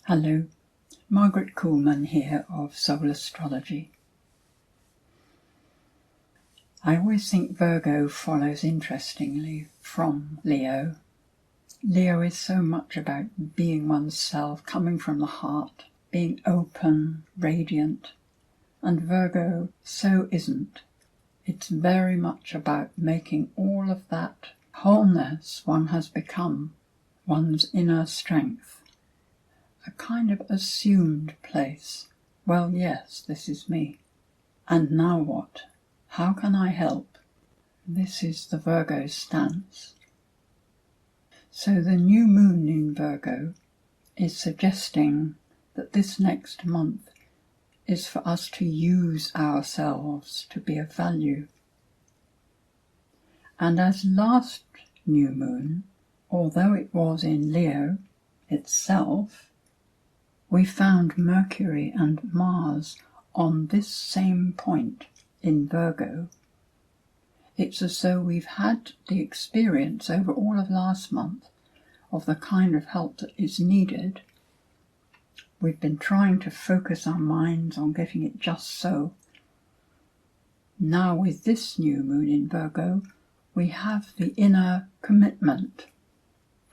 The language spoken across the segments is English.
Hello, Margaret Kuhlman here of Soul Astrology. I always think Virgo follows interestingly from Leo. Leo is so much about being oneself, coming from the heart, being open, radiant, and Virgo so isn't. It's very much about making all of that wholeness one has become, one's inner strength, a kind of assumed place. Well, yes, this is me. And now what? How can I help? This is the Virgo stance. So the new moon in Virgo is suggesting that this next month is for us to use ourselves to be of value. And as last new moon, although it was in Leo itself, we found Mercury and Mars on this same point in Virgo. It's as though we've had the experience over all of last month of the kind of help that is needed. We've been trying to focus our minds on getting it just so. Now with this new moon in Virgo, we have the inner commitment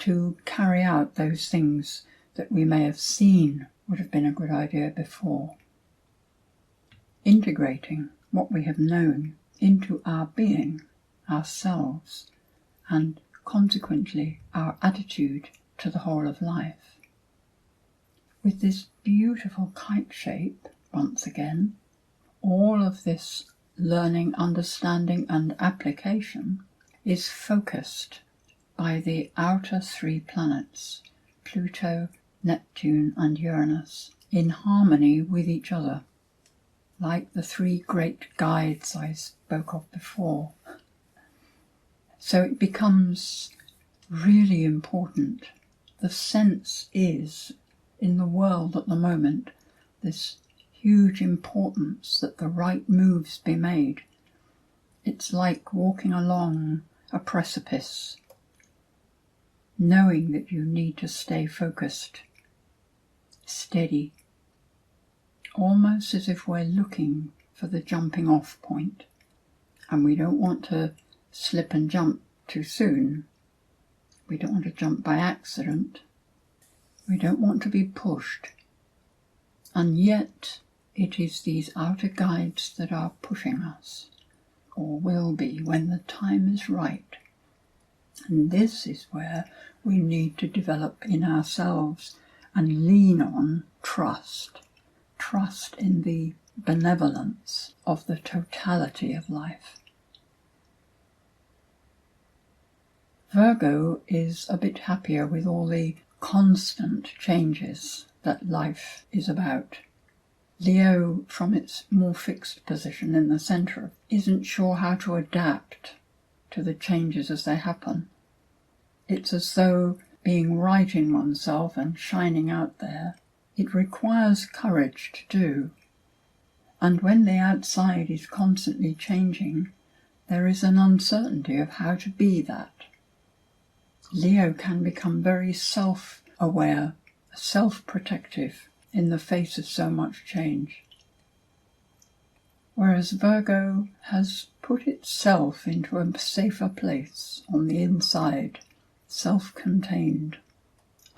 to carry out those things that we may have seen would have been a good idea before. Integrating what we have known into our being, ourselves, and consequently our attitude to the whole of life. With this beautiful kite shape, once again, all of this learning, understanding and application is focused by the outer three planets, Pluto, Neptune and Uranus, in harmony with each other, like the three great guides I spoke of before. So it becomes really important. The sense is, in the world at the moment, this huge importance that the right moves be made. It's like walking along a precipice, knowing that you need to stay focused, steady, almost as if we're looking for the jumping off point, and we don't want to slip and jump too soon. We don't want to jump by accident. We don't want to be pushed. And yet it is these outer guides that are pushing us, or will be when the time is right. And this is where we need to develop in ourselves and lean on trust in the benevolence of the totality of life. Virgo is a bit happier with all the constant changes that life is about. Leo, from its more fixed position in the centre, isn't sure how to adapt to the changes as they happen. It's as though being right in oneself and shining out there, it requires courage to do. And when the outside is constantly changing, there is an uncertainty of how to be that. Leo can become very self-aware, self-protective in the face of so much change. Whereas Virgo has put itself into a safer place on the inside, self-contained,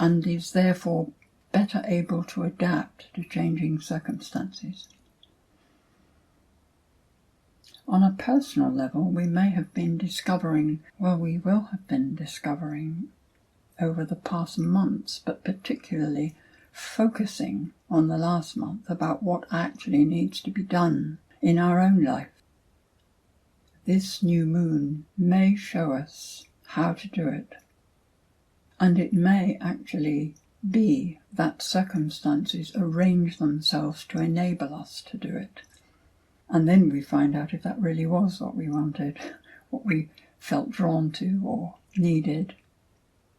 and is therefore better able to adapt to changing circumstances. On a personal level, we may have been discovering, we will have been discovering over the past months, but particularly focusing on the last month about what actually needs to be done in our own life. This new moon may show us how to do it, and it may actually be that circumstances arrange themselves to enable us to do it. And then we find out if that really was what we wanted, what we felt drawn to or needed,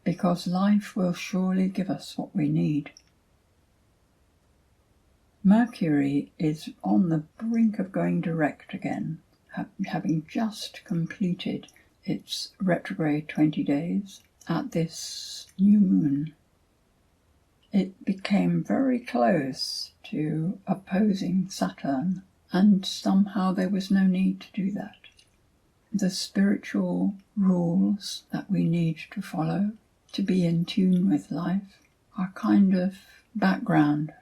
because life will surely give us what we need. Mercury is on the brink of going direct again, having just completed its retrograde 20 days at this new moon. it became very close to opposing Saturn, and somehow there was no need to do that. The spiritual rules that we need to follow to be in tune with life are kind of background.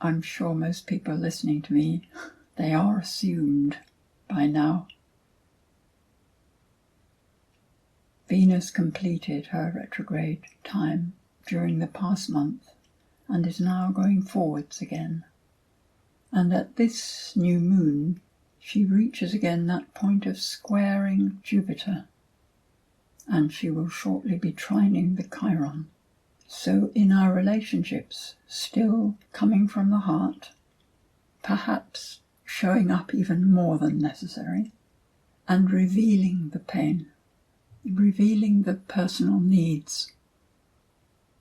I'm sure most people listening to me, they are assumed by now. Venus completed her retrograde time during the past month and is now going forwards again. And at this new moon, she reaches again that point of squaring Jupiter, and she will shortly be trining the Chiron. So in our relationships, still coming from the heart, perhaps showing up even more than necessary, and revealing the pain, revealing the personal needs,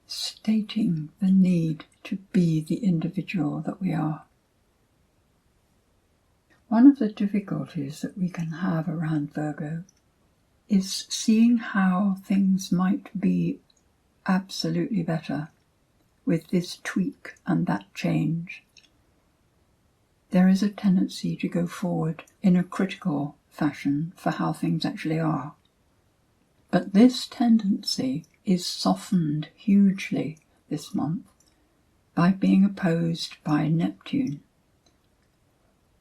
stating the need to be the individual that we are. One of the difficulties that we can have around Virgo is seeing how things might be absolutely better with this tweak and that change. There is a tendency to go forward in a critical fashion for how things actually are. But this tendency is softened hugely this month by being opposed by Neptune.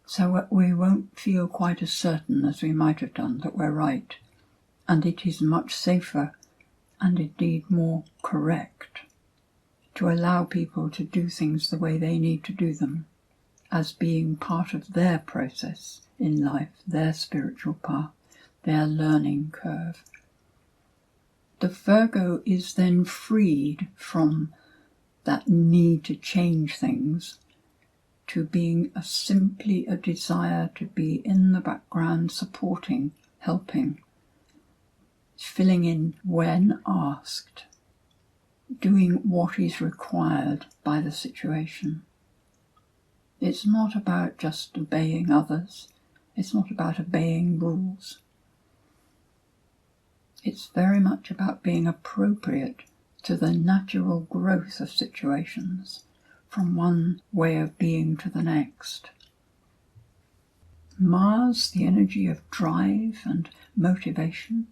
So we won't feel quite as certain as we might have done that we're right, and it is much safer and indeed more correct to allow people to do things the way they need to do them, as being part of their process in life, their spiritual path, their learning curve. The Virgo is then freed from that need to change things to being simply a desire to be in the background, supporting, helping, filling in when asked, doing what is required by the situation. It's not about just obeying others. It's not about obeying rules. It's very much about being appropriate to the natural growth of situations, from one way of being to the next. Mars, the energy of drive and motivation,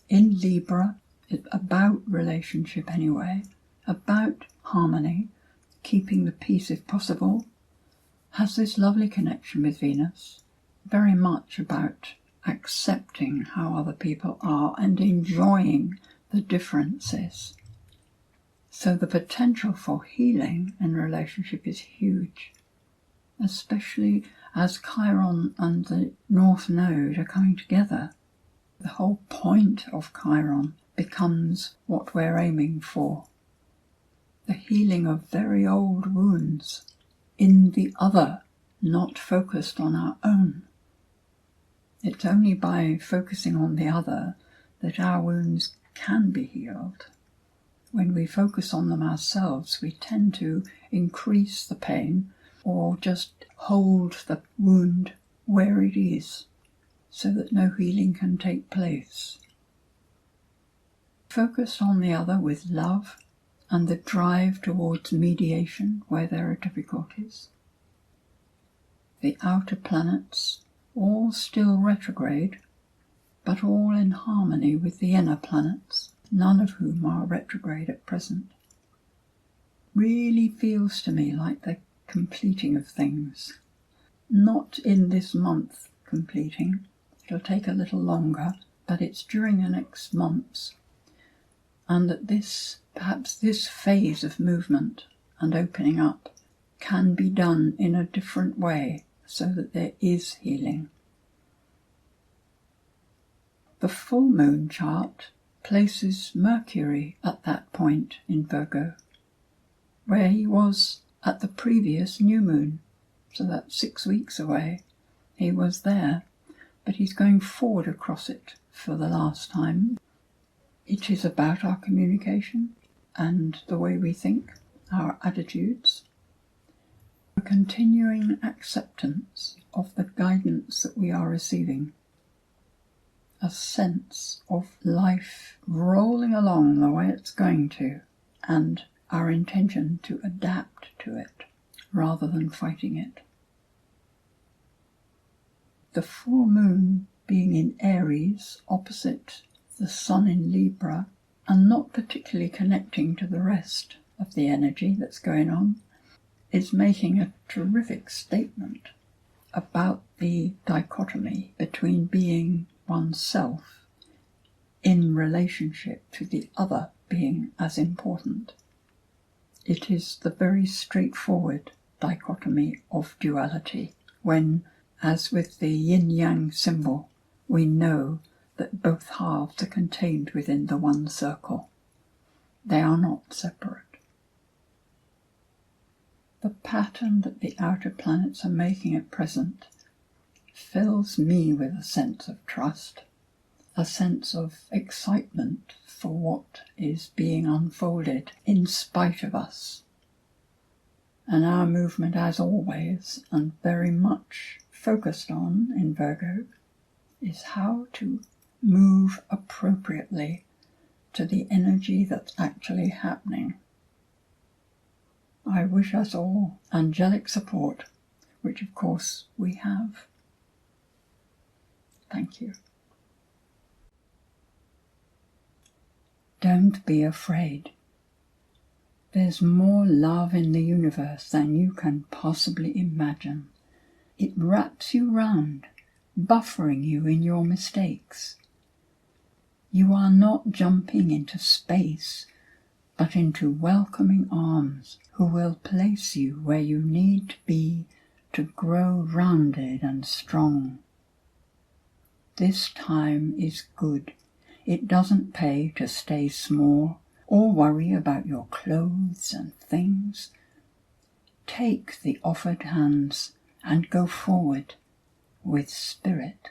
in Libra, is about relationship anyway, about harmony, keeping the peace if possible, has this lovely connection with Venus, very much about accepting how other people are and enjoying the differences. So the potential for healing in relationship is huge, especially as Chiron and the North Node are coming together. The whole point of Chiron becomes what we're aiming for. The healing of very old wounds in the other, not focused on our own. It's only by focusing on the other that our wounds can be healed. When we focus on them ourselves, we tend to increase the pain or just hold the wound where it is so that no healing can take place. Focus on the other with love and the drive towards mediation where there are difficulties. The outer planets, all still retrograde, but all in harmony with the inner planets, none of whom are retrograde at present. Really feels to me like the completing of things. Not in this month completing. It'll take a little longer, but it's during the next months. And that perhaps this phase of movement and opening up can be done in a different way so that there is healing. The full moon chart places Mercury at that point in Virgo, where he was at the previous new moon. So that's 6 weeks away. He was there, but he's going forward across it for the last time. It is about our communication and the way we think, our attitudes, a continuing acceptance of the guidance that we are receiving, a sense of life rolling along the way it's going to, and our intention to adapt to it rather than fighting it. The full moon being in Aries opposite the Sun in Libra and not particularly connecting to the rest of the energy that's going on is making a terrific statement about the dichotomy between being oneself in relationship to the other being as important. It is the very straightforward dichotomy of duality when, as with the yin-yang symbol, we know that both halves are contained within the one circle. They are not separate. The pattern that the outer planets are making at present fills me with a sense of trust, a sense of excitement for what is being unfolded in spite of us. And our movement, as always, and very much focused on in Virgo, is how to move appropriately to the energy that's actually happening. I wish us all angelic support, which of course we have. Thank you. Don't be afraid. There's more love in the universe than you can possibly imagine. It wraps you round, buffering you in your mistakes. You are not jumping into space, but into welcoming arms who will place you where you need to be to grow rounded and strong. This time is good. It doesn't pay to stay small or worry about your clothes and things. Take the offered hands and go forward with spirit.